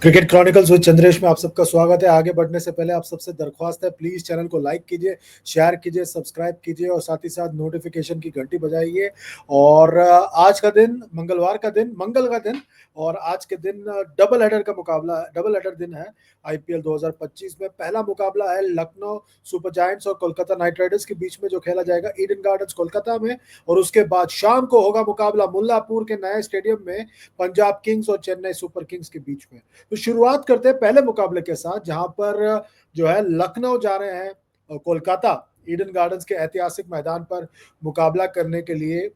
Cricket chronicles with Chandresh में आप सबका स्वागत है। आगे बढ़ने से पहले आप सबसे दरख्वास्त है, प्लीज चैनल को लाइक कीजिए, शेयर कीजिए, सब्सक्राइब कीजिए और साथ ही साथ नोटिफिकेशन की घंटी बजाइए। और आज का दिन मंगल का दिन और आज के दिन डबल हेडर का मुकाबला है, डबल हेडर दिन है। आईपीएल 2025 में पहला मुकाबला है लखनऊ सुपर जायंट्स और कोलकाता नाइट राइडर्स के बीच में, जो खेला जाएगा ईडन गार्डन्स कोलकाता में। और उसके बाद शाम को होगा मुकाबला मुल्लापुर के नए स्टेडियम में पंजाब किंग्स और चेन्नई सुपर किंग्स के बीच में। तो शुरुआत करते हैं पहले मुकाबले के साथ, जहां पर जो है लखनऊ जा रहे हैं कोलकाता ईडन गार्डन्स के ऐतिहासिक मैदान पर मुकाबला करने के लिए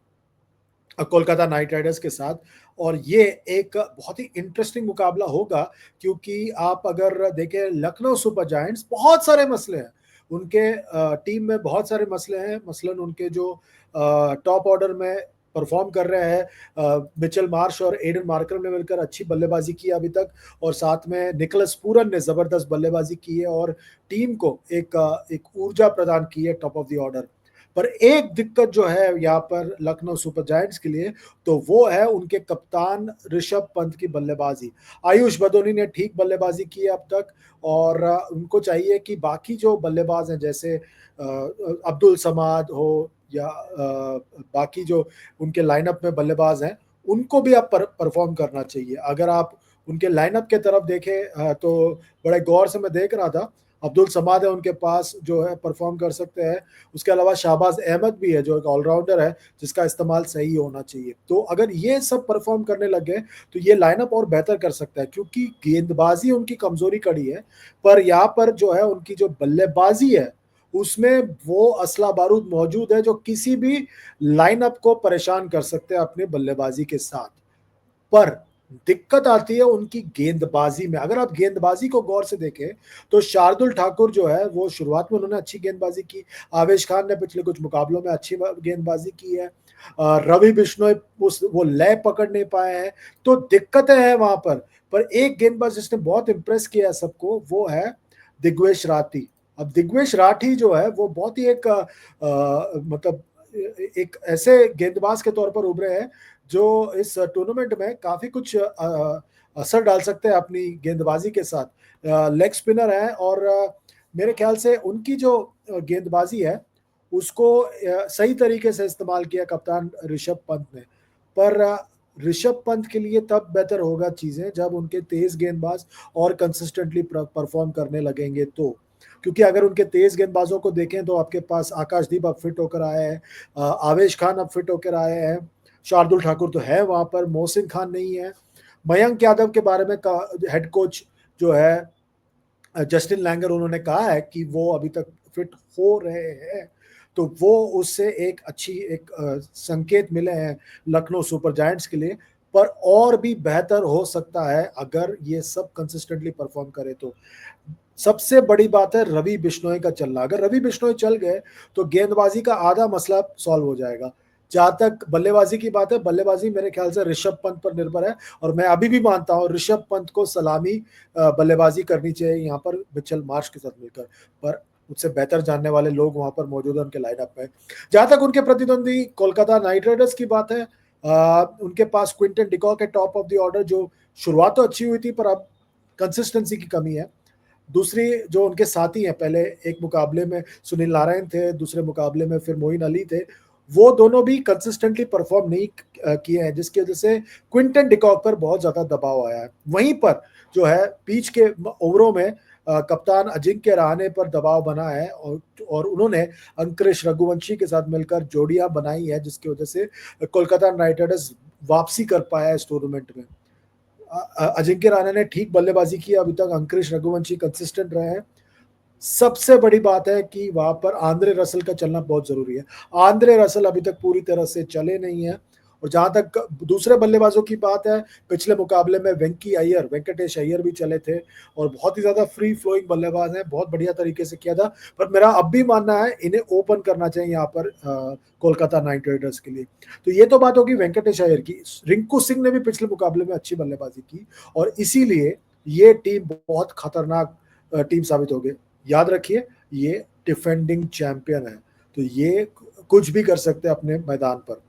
कोलकाता नाइट राइडर्स के साथ। और ये एक बहुत ही इंटरेस्टिंग मुकाबला होगा, क्योंकि आप अगर देखें लखनऊ सुपर जायंट्स, बहुत सारे मसले हैं उनके टीम में, बहुत सारे मसले हैं। मसलन उनके जो टॉप ऑर्डर में परफॉर्म कर रहे हैं मिचेल मार्श और एडन मार्करम ने मिलकर अच्छी बल्लेबाजी की अभी तक, और साथ में निकोलस पूरन ने जबरदस्त बल्लेबाजी की है और टीम को एक ऊर्जा प्रदान की है टॉप ऑफ द ऑर्डर। पर एक दिक्कत जो है यहाँ पर लखनऊ सुपर जायंट्स के लिए, तो वो है उनके कप्तान ऋषभ पंत की बल्लेबाजी। आयुष बदोनी ने ठीक बल्लेबाजी की है अब तक, और उनको चाहिए कि बाकी जो बल्लेबाज हैं, जैसे अब्दुल समाद हो या बाकी जो उनके लाइनअप में बल्लेबाज हैं, उनको भी आप परफॉर्म करना चाहिए। अगर आप उनके लाइनअप के तरफ देखें तो बड़े गौर से मैं देख रहा था, अब्दुल समाद है उनके पास जो है परफॉर्म कर सकते हैं। उसके अलावा शाहबाज अहमद भी है जो एक ऑलराउंडर है, जिसका इस्तेमाल सही होना चाहिए। तो अगर ये सब परफॉर्म करने लग गए तो ये लाइनअप और बेहतर कर सकता है, क्योंकि गेंदबाजी उनकी कमजोरी कड़ी है। पर यहाँ पर जो है उनकी जो बल्लेबाजी है, उसमें वो असला बारूद मौजूद है जो किसी भी लाइनअप को परेशान कर सकते हैं अपने बल्लेबाजी के साथ। पर दिक्कत आती है उनकी गेंदबाजी में। अगर आप गेंदबाजी को गौर से देखें तो शार्दुल ठाकुर जो है वो शुरुआत में उन्होंने अच्छी गेंदबाजी की, आवेश खान ने पिछले कुछ मुकाबलों में अच्छी गेंदबाजी की है, रवि बिश्नोई वो लय पकड़ नहीं पाए हैं, तो दिक्कतें हैं वहां पर एक गेंदबाज जिसने बहुत इंप्रेस किया है सबको, वो है दिग्वेश राठी। अब दिग्वेश राठी जो है वो बहुत ही एक मतलब एक ऐसे गेंदबाज के तौर पर उभरे हैं जो इस टूर्नामेंट में काफी कुछ असर डाल सकते हैं अपनी गेंदबाजी के साथ। लेग स्पिनर है और मेरे ख्याल से उनकी जो गेंदबाजी है उसको सही तरीके से इस्तेमाल किया कप्तान ऋषभ पंत ने। पर ऋषभ पंत के लिए तब बेहतर होगा चीजें जब उनके तेज गेंदबाज और कंसिस्टेंटली परफॉर्म करने लगेंगे, तो क्योंकि अगर उनके तेज गेंदबाजों को देखें तो आपके पास आकाशदीप अब फिट होकर आए हैं, आवेश खान अब फिट होकर आए हैं, शार्दुल ठाकुर तो है वहां पर, मोहसिन खान नहीं है। मयंक यादव के बारे में हेड कोच जो है जस्टिन लैंगर, उन्होंने कहा है कि वो अभी तक फिट हो रहे हैं, तो वो उससे एक अच्छी संकेत मिले हैं लखनऊ सुपर जायंट्स के लिए। पर और भी बेहतर हो सकता है अगर ये सब कंसिस्टेंटली परफॉर्म करे तो। सबसे बड़ी बात है रवि बिश्नोई का चलना। अगर रवि बिश्नोई चल गए तो गेंदबाजी का आधा मसला सॉल्व हो जाएगा। जहां तक बल्लेबाजी की बात है, बल्लेबाजी मेरे ख्याल से ऋषभ पंत पर निर्भर है, और मैं अभी भी मानता हूं ऋषभ पंत को सलामी बल्लेबाजी करनी चाहिए यहाँ पर मिचेल मार्श के साथ मिलकर। पर उससे बेहतर जानने वाले लोग वहां पर मौजूद है उनके लाइनअप में। जहां तक उनके प्रतिद्वंदी कोलकाता नाइट राइडर्स की बात है, उनके पास क्विंटन डिकॉक है टॉप ऑफ द ऑर्डर, जो शुरुआत तो अच्छी हुई थी पर अब कंसिस्टेंसी की कमी है। दूसरी जो उनके साथी हैं, पहले एक मुकाबले में सुनील नारायण थे, दूसरे मुकाबले में फिर मोइन अली थे, वो दोनों भी कंसिस्टेंटली परफॉर्म नहीं किए हैं, जिसकी वजह से क्विंटन डिकॉक पर बहुत ज्यादा दबाव आया है। वहीं पर जो है बीच के ओवरों में कप्तान अजिंक्य रहाणे पर दबाव बना है, और उन्होंने अंकुरिश रघुवंशी के साथ मिलकर जोड़ियां बनाई है, जिसकी वजह से कोलकाता नाइट राइडर्स वापसी कर पाया है इस टूर्नामेंट में। अजिंक्य रहाणे ने ठीक बल्लेबाजी की अभी तक, अंकुरिश रघुवंशी कंसिस्टेंट रहे हैं। सबसे बड़ी बात है कि वहां पर आंद्रे रसल का चलना बहुत जरूरी है। आंद्रे रसल अभी तक पूरी तरह से चले नहीं है। और जहां तक दूसरे बल्लेबाजों की बात है, पिछले मुकाबले में वेंकटेश अय्यर भी चले थे और बहुत ही ज्यादा फ्री फ्लोइंग बल्लेबाज हैं, बहुत बढ़िया तरीके से किया था। पर मेरा अब भी मानना है इन्हें ओपन करना चाहिए यहाँ पर कोलकाता नाइट राइडर्स के लिए। तो ये तो बात होगी वेंकटेश अय्यर की। रिंकू सिंह ने भी पिछले मुकाबले में अच्छी बल्लेबाजी की, और इसीलिए ये टीम बहुत खतरनाक टीम साबित हो गई। याद रखिए ये डिफेंडिंग चैंपियन है, तो ये कुछ भी कर सकते हैं अपने मैदान पर।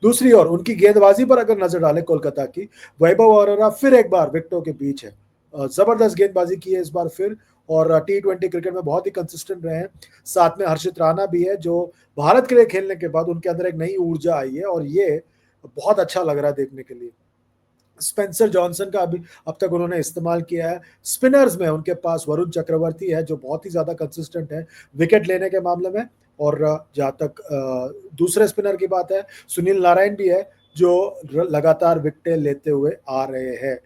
दूसरी ओर उनकी गेंदबाजी पर अगर नजर डालें कोलकाता की, वैभव अरोरा फिर एक बार विकेटों के बीच है। जबरदस्त गेंदबाजी की है इस बार फिर, और T20 क्रिकेट में बहुत ही कंसिस्टेंट रहे हैं। साथ में हर्षित राणा भी है, जो भारत के लिए खेलने के बाद उनके अंदर एक नई ऊर्जा आई है और ये बहुत अच्छा लग रहा है देखने के लिए। स्पेंसर जॉनसन का अभी अब तक उन्होंने इस्तेमाल किया है। स्पिनर्स में उनके पास वरुण चक्रवर्ती है, जो बहुत ही ज़्यादा कंसिस्टेंट है विकेट लेने के मामले में। और जहाँ तक दूसरे स्पिनर की बात है, सुनील नारायण भी है, जो लगातार विकेटें लेते हुए आ रहे हैं,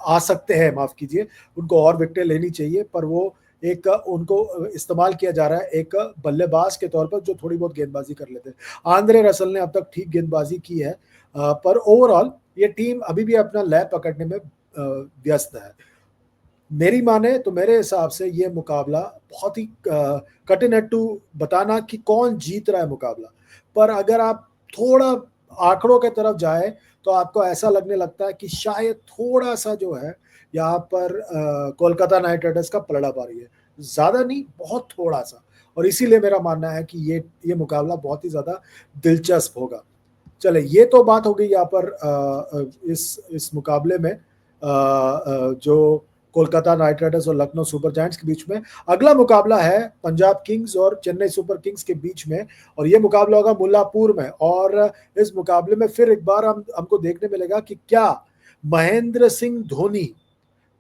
आ सकते हैं, माफ़ कीजिए। उनको और विकेटें लेनी चाहिए, पर वो एक उनको इस्तेमाल किया जा रहा है एक बल्लेबाज के तौर पर, जो थोड़ी बहुत गेंदबाजी कर लेते हैं। आंद्रे रसल ने अब तक ठीक गेंदबाजी की है, पर ओवरऑल ये टीम अभी भी अपना लय पकड़ने में व्यस्त है। मेरी माने तो मेरे हिसाब से ये मुकाबला बहुत ही कठिन है टू बताना कि कौन जीत रहा है मुकाबला। पर अगर आप थोड़ा आंकड़ों के तरफ जाए तो आपको ऐसा लगने लगता है कि शायद थोड़ा-सा जो है यहाँ पर कोलकाता नाइट राइडर्स का पलड़ा भारी है। ज़्यादा नहीं, बहुत थोड़ा-सा, और इसीलिए मेरा मानना है कि ये मुकाबला बहुत ही ज़्यादा दिलचस्प होगा। चले, ये तो बात हो गई यहाँ पर इस मुकाबले में जो कोलकाता नाइट राइडर्स और लखनऊ सुपर जायंट्स के बीच में। अगला मुकाबला है पंजाब किंग्स और चेन्नई सुपर किंग्स के बीच में, और ये मुकाबला होगा मुल्लापुर में। और इस मुकाबले में फिर एक बार हमको देखने मिलेगा कि क्या महेंद्र सिंह धोनी,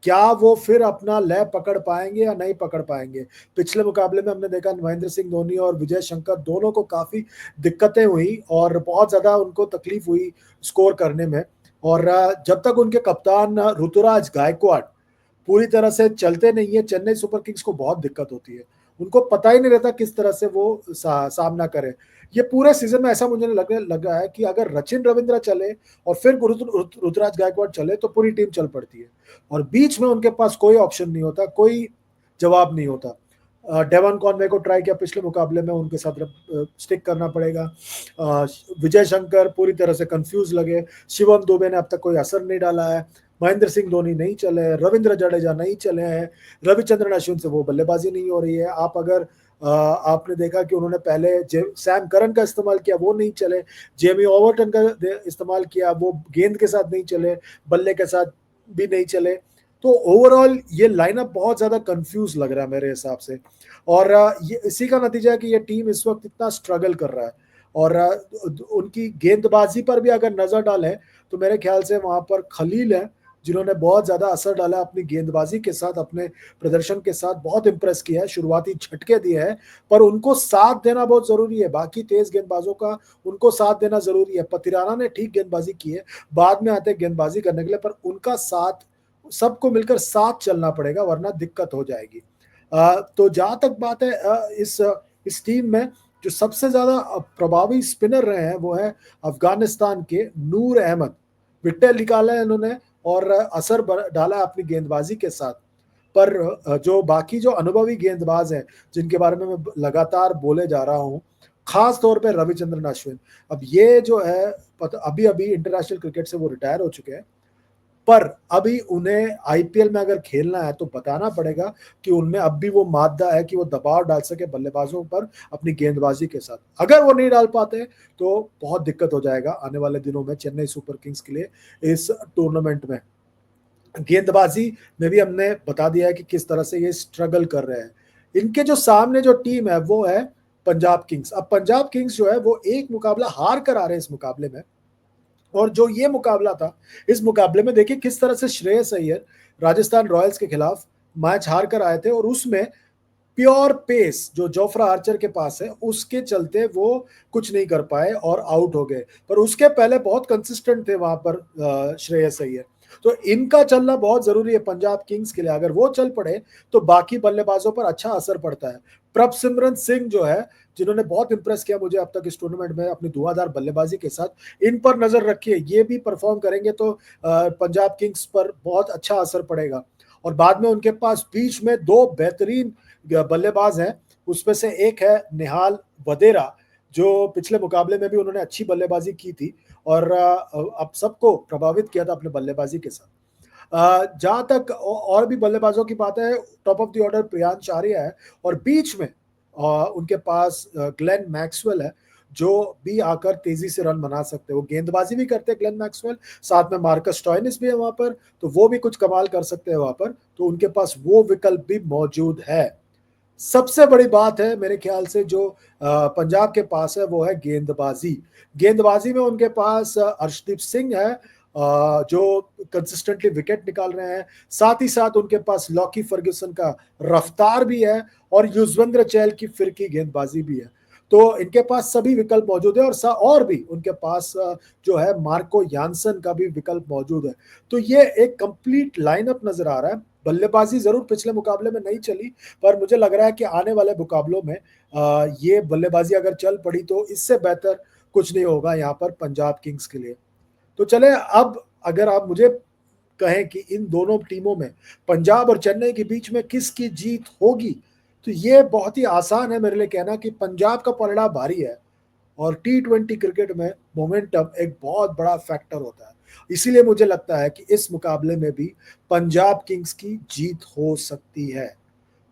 क्या वो फिर अपना लय पकड़ पाएंगे या नहीं पकड़ पाएंगे। पिछले मुकाबले में हमने देखा महेंद्र सिंह धोनी और विजय शंकर दोनों को काफी दिक्कतें हुई और बहुत ज्यादा उनको तकलीफ हुई स्कोर करने में। और जब तक उनके कप्तान ऋतुराज गायकवाड़ पूरी तरह से चलते नहीं है, चेन्नई सुपर किंग्स को बहुत दिक्कत होती है। उनको पता ही नहीं रहता किस तरह से वो सामना करे। ये पूरे सीजन में ऐसा मुझे लगा है कि अगर रचिन रविंद्र चले और फिर ऋतुराज गायकवाड़ चले तो पूरी टीम चल पड़ती है, और बीच में उनके पास कोई ऑप्शन नहीं होता, कोई जवाब नहीं होता। डेवन कॉनवे को ट्राई किया पिछले मुकाबले में, उनके साथ स्टिक करना पड़ेगा। विजय शंकर पूरी तरह से कंफ्यूज लगे। शिवम दुबे ने अब तक कोई असर नहीं डाला है। महेंद्र सिंह धोनी नहीं चले, रविंद्र जडेजा नहीं चले हैं, रविचंद्रन अश्विन से वो बल्लेबाजी नहीं हो रही है। आप अगर आपने देखा कि उन्होंने पहले सैम करन का इस्तेमाल किया, वो नहीं चले। जेमी ओवरटन का इस्तेमाल किया, वो गेंद के साथ नहीं चले, बल्ले के साथ भी नहीं चले। तो ओवरऑल ये लाइनअप बहुत ज्यादा कंफ्यूज लग रहा है मेरे हिसाब से, और ये इसी का नतीजा है कि ये टीम इस वक्त इतना स्ट्रगल कर रहा है। और उनकी गेंदबाजी पर भी अगर नजर डालें तो मेरे ख्याल से वहां पर खलील है, जिन्होंने बहुत ज्यादा असर डाला अपनी गेंदबाजी के साथ, अपने प्रदर्शन के साथ बहुत इंप्रेस किया है, शुरुआती झटके दिए हैं। पर उनको साथ देना बहुत जरूरी है, बाकी तेज गेंदबाजों का उनको साथ देना जरूरी है। पतिराना ने ठीक गेंदबाजी की है, बाद में आते गेंदबाजी करने के लिए, पर उनका साथ सबको मिलकर साथ चलना पड़ेगा, वरना दिक्कत हो जाएगी। तो जहां तक बात है इस टीम में जो सबसे ज्यादा प्रभावी स्पिनर रहे हैं वो है अफगानिस्तान के नूर अहमद। विकेट निकाला है इन्होंने और असर डाला अपनी गेंदबाजी के साथ। पर जो बाकी जो अनुभवी गेंदबाज हैं, जिनके बारे में मैं लगातार बोले जा रहा हूं, खास तौर पे रविचंद्रन अश्विन, अब ये जो है अभी अभी इंटरनेशनल क्रिकेट से वो रिटायर हो चुके हैं, पर अभी उन्हें आईपीएल में अगर खेलना है तो बताना पड़ेगा कि उनमें अब भी वो मादा है कि वो दबाव डाल सके बल्लेबाजों पर अपनी गेंदबाजी के साथ। अगर वो नहीं डाल पाते तो बहुत दिक्कत हो जाएगा आने वाले दिनों में चेन्नई सुपर किंग्स के लिए इस टूर्नामेंट में। गेंदबाजी में भी हमने बता दिया है कि किस तरह से ये स्ट्रगल कर रहे हैं। इनके जो सामने जो टीम है वो है पंजाब किंग्स। अब पंजाब किंग्स जो है वो एक मुकाबला हार कर आ रहे हैं इस मुकाबले में, और जो ये मुकाबला था, इस मुकाबले में देखिए किस तरह से श्रेयस अय्यर राजस्थान रॉयल्स के खिलाफ मैच हार कर आए थे, और उसमें प्योर पेस जो जोफ्रा आर्चर के पास है उसके चलते वो कुछ नहीं कर पाए और आउट हो गए। पर उसके पहले बहुत कंसिस्टेंट थे वहां पर श्रेयस अय्यर। तो इनका चलना बहुत जरूरी है पंजाब किंग्स के लिए। अगर वो चल पड़े तो बाकी बल्लेबाजों पर अच्छा असर पड़ता है। प्रभसिमरन सिंह जो है, जिन्होंने बहुत इंप्रेस किया मुझे अब तक इस टूर्नामेंट में अपनी धुआंधार बल्लेबाजी के साथ, इन पर नजर रखिए। ये भी परफॉर्म करेंगे तो पंजाब किंग्स पर बहुत अच्छा असर पड़ेगा। और बाद में उनके पास बीच में दो बेहतरीन बल्लेबाज हैं, उसमें से एक है निहाल वदेरा, जो पिछले मुकाबले में भी उन्होंने अच्छी बल्लेबाजी की थी और अब सबको प्रभावित किया था अपने बल्लेबाजी के साथ। जहां तक और भी बल्लेबाजों की बात है, top of the order Priyansh Arya है, और बीच में उनके पास ग्लेन मैक्सवेल है, जो भी आकर तेजी से रन बना सकते हैं। वो गेंदबाजी भी करते हैं ग्लेन मैक्सवेल, साथ में मार्कस स्टोइनिस भी है वहाँ पर, तो वो भी कुछ कमाल कर सकते हैं वहाँ पर, तो उनके पास वो विकल्प भी मौजूद है। सबसे बड़ी बात है मेरे ख्याल से जो पंजाब के पास है वो है गेंदबाजी। गेंदबाजी में उनके पास अर्शदीप सिंह है, जो कंसिस्टेंटली विकेट निकाल रहे हैं। साथ ही साथ उनके पास लॉकी फर्ग्यूसन का रफ्तार भी है और युजवेंद्र चहल की फिरकी गेंदबाजी भी है। तो इनके पास सभी विकल्प मौजूद है और भी उनके पास जो है मार्को यानसन का भी विकल्प मौजूद है। तो ये एक कंप्लीट लाइनअप नजर आ रहा है। बल्लेबाजी जरूर पिछले मुकाबले में नहीं चली, पर मुझे लग रहा है कि आने वाले मुकाबलों में ये बल्लेबाजी अगर चल पड़ी तो इससे बेहतर कुछ नहीं होगा यहाँ पर पंजाब किंग्स के लिए। तो चले अब अगर आप मुझे कहें कि इन दोनों टीमों में पंजाब और चेन्नई के बीच में किसकी जीत होगी, तो ये बहुत ही आसान है मेरे लिए कहना कि पंजाब का पलड़ा भारी है और टी20 क्रिकेट में मोमेंटम एक बहुत बड़ा फैक्टर होता है। इसीलिए मुझे लगता है कि इस मुकाबले में भी पंजाब किंग्स की जीत हो सकती है।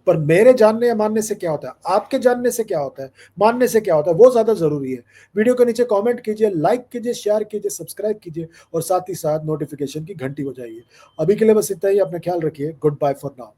पर मेरे जानने या मानने से क्या होता है, आपके जानने से क्या होता है, मानने से क्या होता है, वो ज्यादा जरूरी है। वीडियो के नीचे कमेंट कीजिए, लाइक कीजिए, शेयर कीजिए, सब्सक्राइब कीजिए और साथ ही साथ नोटिफिकेशन की घंटी बजाइए। अभी के लिए बस इतना ही, अपना ख्याल रखिए। Good bye for now.